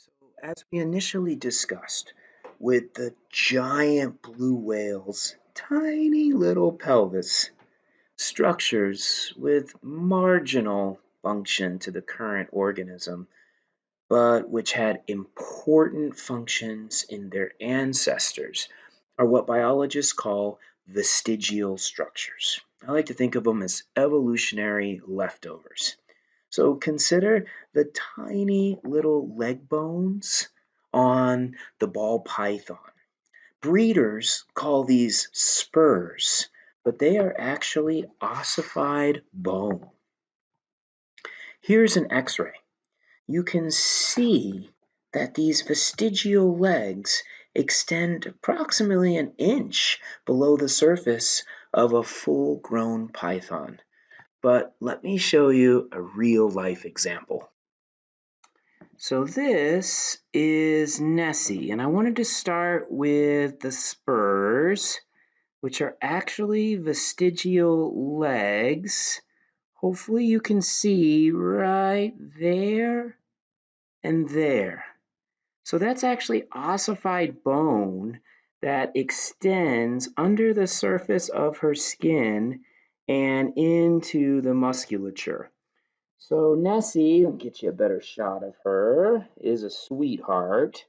So, as we initially discussed, with the giant blue whale's tiny little pelvis, structures with marginal function to the current organism, but which had important functions in their ancestors, are what biologists call vestigial structures. I like to think of them as evolutionary leftovers. So consider the tiny little leg bones on the ball python. Breeders call these spurs, but they are actually ossified bone. Here's an X-ray. You can see that these vestigial legs extend approximately an inch below the surface of a full-grown python. But let me show you a real-life example. So this is Nessie, and I wanted to start with the spurs, which are actually vestigial legs. Hopefully you can see right there and there. So that's actually ossified bone that extends under the surface of her skin and into the musculature. So Nessie, let me get you a better shot of her, is a sweetheart.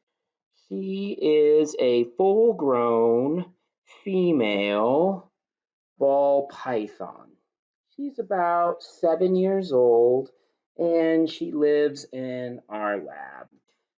She is a full-grown female ball python. She's about 7 years old and she lives in our lab.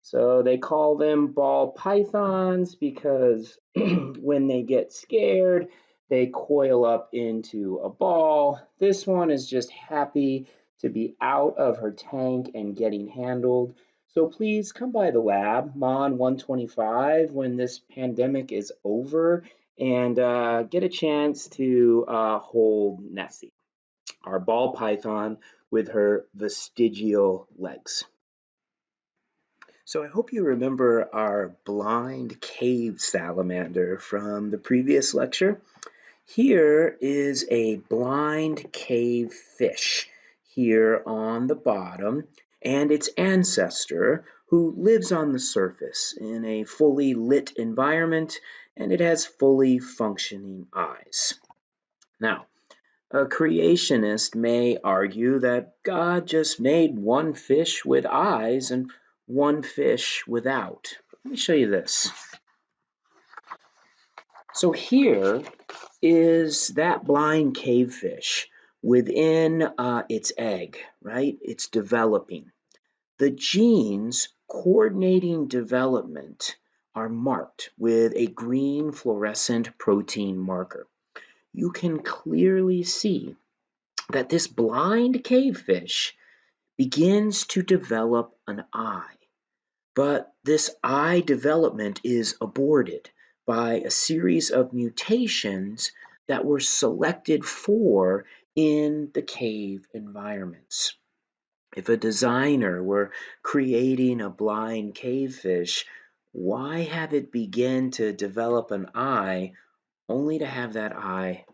So they call them ball pythons because when they get scared, they coil up into a ball. This one is just happy to be out of her tank and getting handled. So please come by the lab, Mon 125, when this pandemic is over and get a chance to hold Nessie, our ball python with her vestigial legs. So I hope you remember our blind cave salamander from the previous lecture. Here is a blind cave fish here on the bottom and its ancestor who lives on the surface in a fully lit environment, and it has fully functioning eyes. Now, a creationist may argue that God just made one fish with eyes and one fish without. Let me show you this. So here is that blind cavefish within its egg, right? It's developing. The genes coordinating development are marked with a green fluorescent protein marker. You can clearly see that this blind cavefish begins to develop an eye. But this eye development is aborted by a series of mutations that were selected for in the cave environments. If a designer were creating a blind cavefish, why have it begin to develop an eye only to have that eye